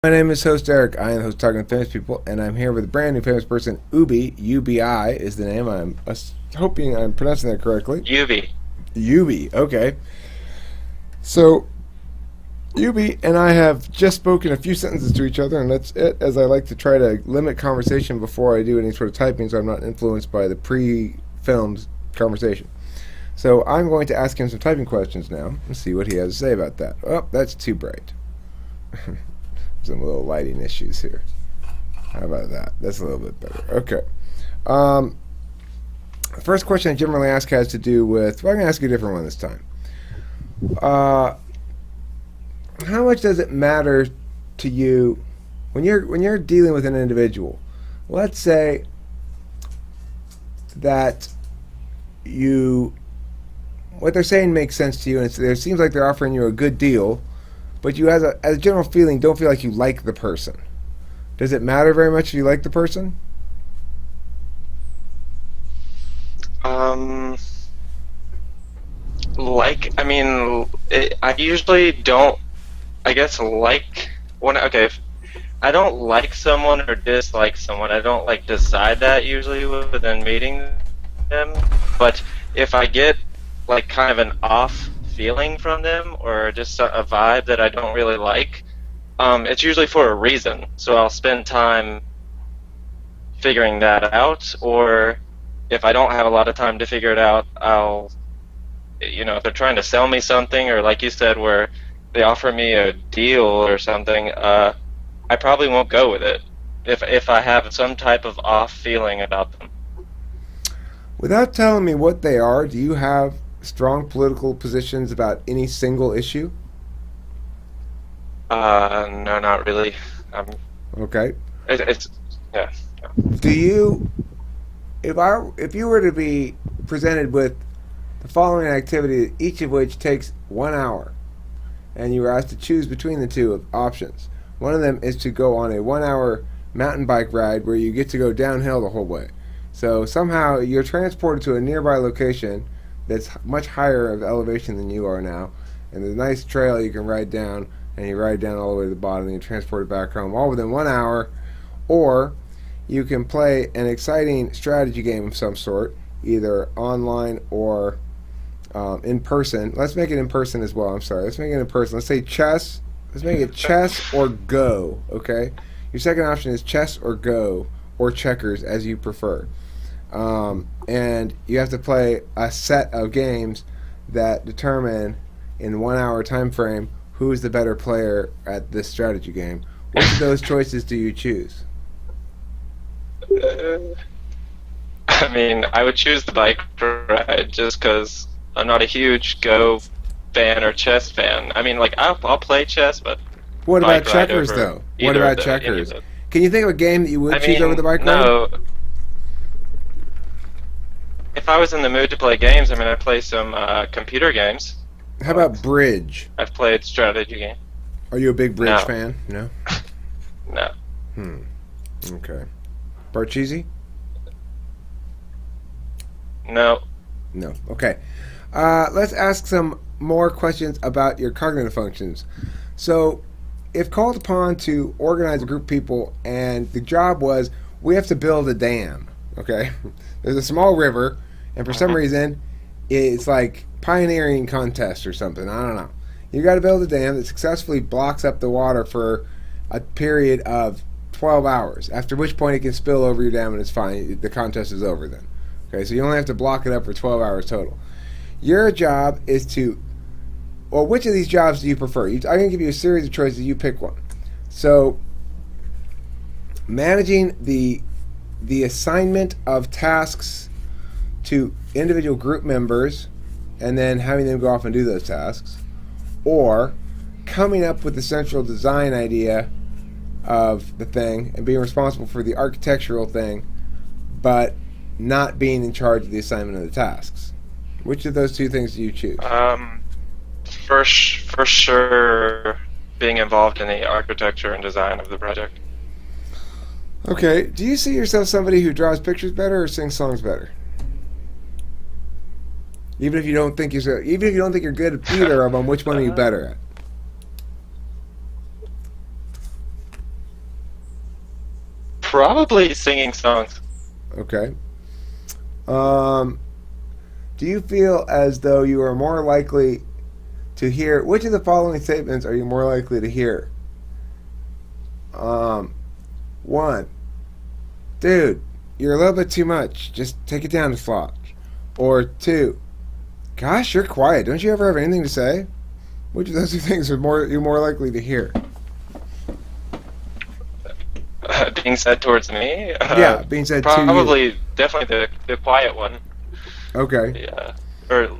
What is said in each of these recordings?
My name is host Eric. I am the host of Talking to Famous People, and I'm here with a brand new famous person. Ubi, UBI is the name. I'm hoping I'm pronouncing that correctly. UV. Ubi, okay. So, Ubi and I have just spoken a few sentences to each other, and that's it, as I like to try to limit conversation before I do any sort of typing so I'm not influenced by the pre-filmed conversation. So, I'm going to ask him some typing questions now and see what he has to say about that. Oh, that's too bright. Some little lighting issues here. How about that? That's a little bit better. Okay. The first question I generally ask has to do with. Well, I'm going to ask you a different one this time. How much does it matter to you when you're dealing with an individual? Let's say that what they're saying makes sense to you, and it seems like they're offering you a good deal, but you, as a general feeling, don't feel like you like the person. Does it matter very much if you like the person? Um, I usually don't, I guess, okay, if I don't like someone or dislike someone, I don't, decide that usually within meeting them, but if I get, kind of an off feeling from them or just a vibe that I don't really like, it's usually for a reason, so I'll spend time figuring that out, or if I don't have a lot of time to figure it out, if they're trying to sell me something, or like you said, where they offer me a deal or something, I probably won't go with it if I have some type of off feeling about them. Without telling me what they are, do you have strong political positions about any single issue? No, not really. Um, Okay. it's yeah. Do you, if you were to be presented with the following activity, each of which takes 1 hour, and you were asked to choose between the two options. One of them is to go on a 1 hour mountain bike ride where you get to go downhill the whole way. So somehow you're transported to a nearby location that's much higher of elevation than you are now, and there's a nice trail you can ride down, and you ride down all the way to the bottom, and you're transported back home, all within 1 hour. Or you can play an exciting strategy game of some sort, either online or in person. Let's make it in person as well. I'm sorry. Let's make it in person. Let's say chess. Let's make it chess or Go. Okay. Your second option is chess or Go or checkers, as you prefer. And you have to play a set of games that determine in 1 hour time frame who is the better player at this strategy game. Which of those choices do you choose? I would choose the bike ride just because I'm not a huge Go fan or chess fan. I'll play chess, but What about bike ride checkers, over though? What either of about any of checkers? those. Can you think of a game that you would I choose over the mean, bike ride? no. If I was in the mood to play games, I play some computer games. How about bridge? I've played strategy games. Are you a big bridge No. fan? No. No. Okay. Barcheesy? No. No. Okay. Let's ask some more questions about your cognitive functions. So, if called upon to organize a group of people, and the job was, we have to build a dam. Okay. There's a small river, and for some reason, it's like pioneering contest or something. I don't know. You got to build a dam that successfully blocks up the water for a period of 12 hours. After which point it can spill over your dam and it's fine. The contest is over then. Okay, so you only have to block it up for 12 hours total. Your job is to, well, which of these jobs do you prefer? I'm going to give you a series of choices. You pick one. So, managing the assignment of tasks to individual group members and then having them go off and do those tasks, or coming up with the central design idea of the thing and being responsible for the architectural thing, but not being in charge of the assignment of the tasks. Which of those two things do you choose? For sure, being involved in the architecture and design of the project. Okay, do you see yourself somebody who draws pictures better or sings songs better? Even if you don't think you're good at either of them, which one are you better at? Probably singing songs. Okay. Um, do you feel as though you are more likely to hear? Which of the following statements are you more likely to hear? Um, One, dude, you're a little bit too much. Just take it down a slot. Or two, gosh, you're quiet. Don't you ever have anything to say? Which of those two things are you're more likely to hear? Being said towards me? Yeah, being said to you. Probably, definitely the quiet one. Okay. Yeah. Or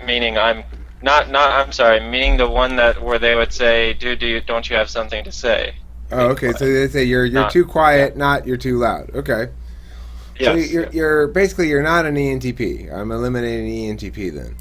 meaning I'm not I'm sorry, meaning the one that where they would say, "Dude, don't you have something to say?" Oh, okay. So they say you're Not- too quiet, not you're too loud. Okay. So Yes. you're basically you're not an ENTP. I'm eliminating ENTP then.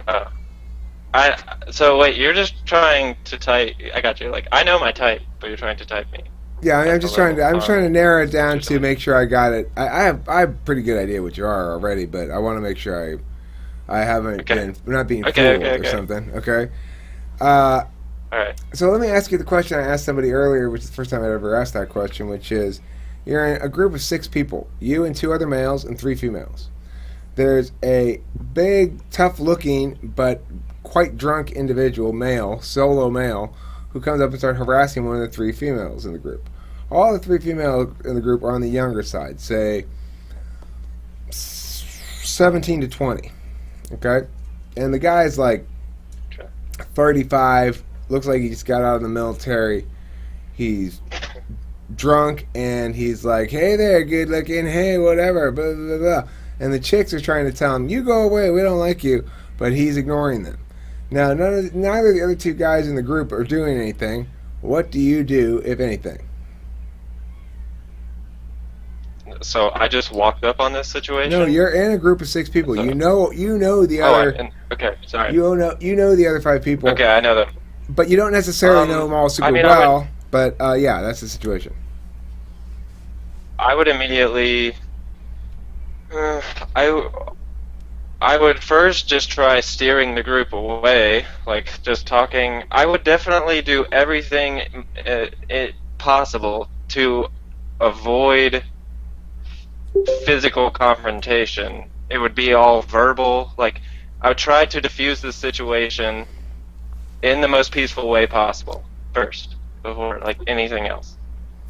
Uh, so wait, you're just trying to type. I got you. Like I know my type, but you're trying to type me. Yeah, I'm just trying to. I'm trying to narrow it down to Interesting. make sure I got it. I have a pretty good idea what you are already, but I want to make sure I haven't Okay. been I'm not being Okay, fooled okay, or okay. something. Okay. All right. So let me ask you the question I asked somebody earlier, which is the first time I'd ever asked that question, which is, you're in a group of 6 people, you and 2 other males and 3 females. There's a big, tough-looking but quite drunk individual, male, solo male, who comes up and starts harassing one of the 3 females in the group. All the 3 females in the group are on the younger side, say 17 to 20. Okay? And the guy's like Okay. 35, looks like he just got out of the military. He's drunk and he's like, "Hey there, good looking, hey, whatever, blah, blah, blah." And the chicks are trying to tell him, "You go away, we don't like you," but he's ignoring them. Now, neither of the other 2 guys in the group are doing anything. What do you do, if anything? So I just walked up on this situation. No, you're in a group of 6 people. You know the Oh, other. okay. Sorry. You know the other 5 people. Okay, I know them. But you don't necessarily know them all super I mean, well. But yeah, that's the situation. I would immediately. I would first just try steering the group away, like just talking. I would definitely do everything possible to avoid physical confrontation. It would be all verbal. Like I would try to diffuse the situation in the most peaceful way possible first, before like anything else.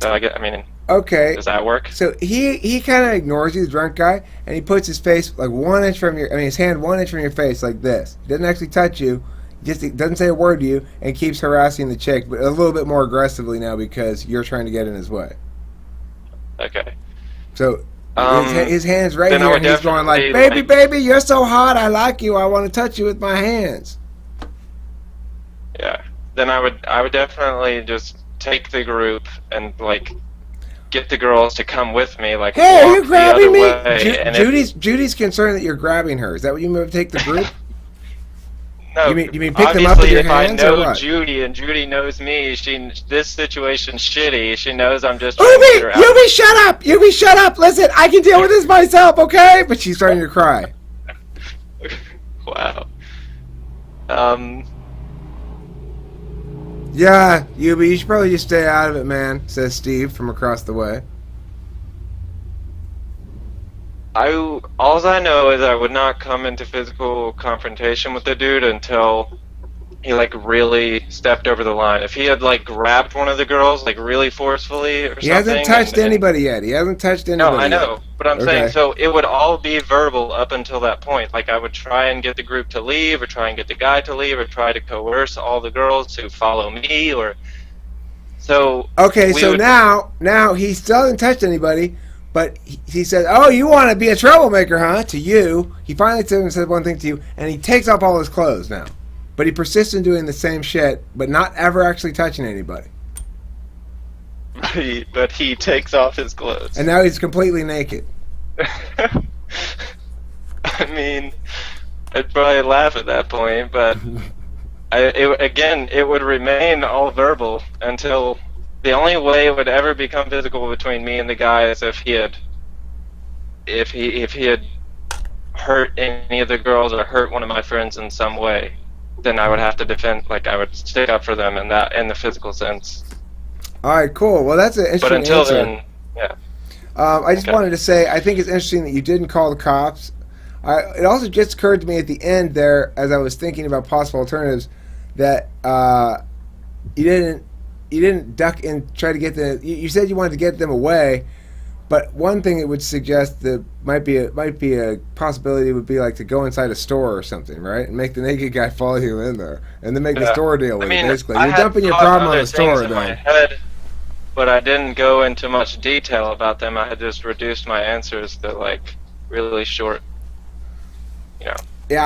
So I mean, Okay. does that work? So he kind of ignores you, the drunk guy, and he puts his face like 1 inch from his hand 1 inch from your face like this. He doesn't actually touch you. He doesn't say a word to you, and keeps harassing the chick, but a little bit more aggressively now because you're trying to get in his way. Okay. So Um, his hand's right then I here, would and he's going like, definitely, "Baby, you're so hot. I like you. I want to touch you with my hands." Yeah. Then I would definitely just take the group and like get the girls to come with me. Like, Hey, are walk you the grabbing other me? way, and Judy's concerned that you're grabbing her. Is that what you mean? Take the group? no, you mean pick them up with obviously, your if hands, I or know what? Judy and Judy knows me, this situation's shitty. She knows I'm just trying to get her out. Yubi, shut up! Yubi, shut up! Listen, I can deal with this myself, okay? But she's starting to cry. Wow. Yeah, Yubi, you should probably just stay out of it, man, says Steve from across the way. Alls I know is I would not come into physical confrontation with the dude until he like really stepped over the line. If he had like grabbed one of the girls like really forcefully or something. He hasn't touched anybody yet. He hasn't touched anybody No, I know, yet. but I'm Okay. saying so it would all be verbal up until that point. Like I would try and get the group to leave, or try and get the guy to leave, or try to coerce all the girls to follow me, or so. Okay, we so would- now he still hasn't touched anybody, but he says, "Oh, you want to be a troublemaker, huh?" To you. He finally said one thing to you, and he takes off all his clothes now. But he persists in doing the same shit, but not ever actually touching anybody. but he takes off his clothes. And now he's completely naked. I mean, I'd probably laugh at that point, but it would remain all verbal until the only way it would ever become physical between me and the guy is if he had hurt any of the girls or hurt one of my friends in some way. Then I would have to defend, like I would stick up for them in the physical sense. All right, cool. Well, that's an But interesting until answer. then, yeah. I just Okay. wanted to say, I think it's interesting that you didn't call the cops. It also just occurred to me at the end there, as I was thinking about possible alternatives, that you didn't duck and try to get the. You said you wanted to get them away, but one thing it would suggest that might be a possibility would be like to go inside a store or something, right, and make the naked guy follow you in there, and then make the Yeah. store deal I with it. mean, Basically, I you're had dumping your thought problem on other the things store in my then. head, but I didn't go into much detail about them. I had just reduced my answers to like really short, you know. Yeah,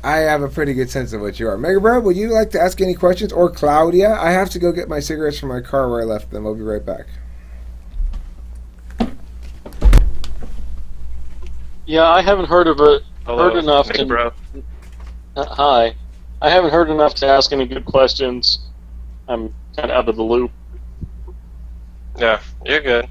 I have a pretty good sense of what you are. Mega Bro, would you like to ask any questions? Or Claudia? I have to go get my cigarettes from my car where I left them. I'll be right back. Yeah, I haven't heard of it. Hello, Heard enough big to. bro. Hi, I haven't heard enough to ask any good questions. I'm kind of out of the loop. Yeah, you're good.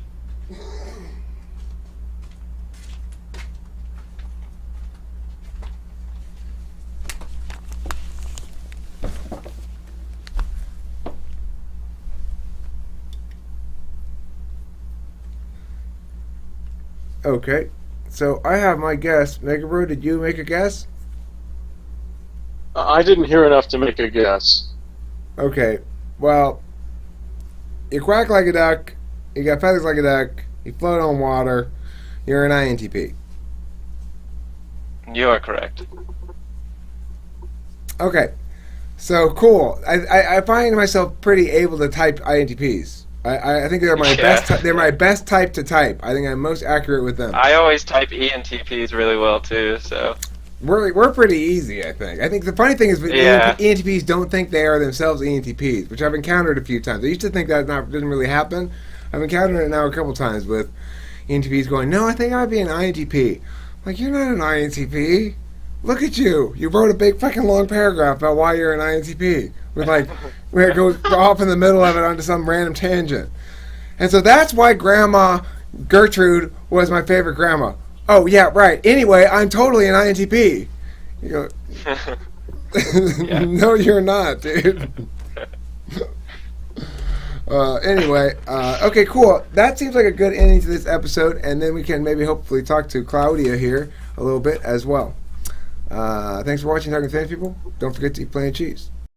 Okay, so I have my guess. Mega Bro, did you make a guess? I didn't hear enough to make a guess. Okay, well, you quack like a duck, you got feathers like a duck, you float on water, you're an INTP. You are correct. Okay, so cool. I find myself pretty able to type INTPs. I think they're my Yeah. best. They're my best type to type. I think I'm most accurate with them. I always type ENTPs really well too, so We're pretty easy. I think the funny thing is with Yeah. ENTPs don't think they are themselves ENTPs, which I've encountered a few times. I used to think that didn't really happen. I've encountered it now a couple times with ENTPs going, "No, I think I'd be an INTP." Like, you're not an INTP. Look at you. You wrote a big fucking long paragraph about why you're an INTP. With like, where it goes off in the middle of it onto some random tangent. And so that's why Grandma Gertrude was my favorite grandma. Oh, yeah, right. Anyway, I'm totally an INTP. You go, Yeah. no, you're not, dude. Anyway, okay, cool. That seems like a good ending to this episode, and then we can maybe hopefully talk to Claudia here a little bit as well. Thanks for watching Talking Fantasy People. Don't forget to eat plenty of cheese.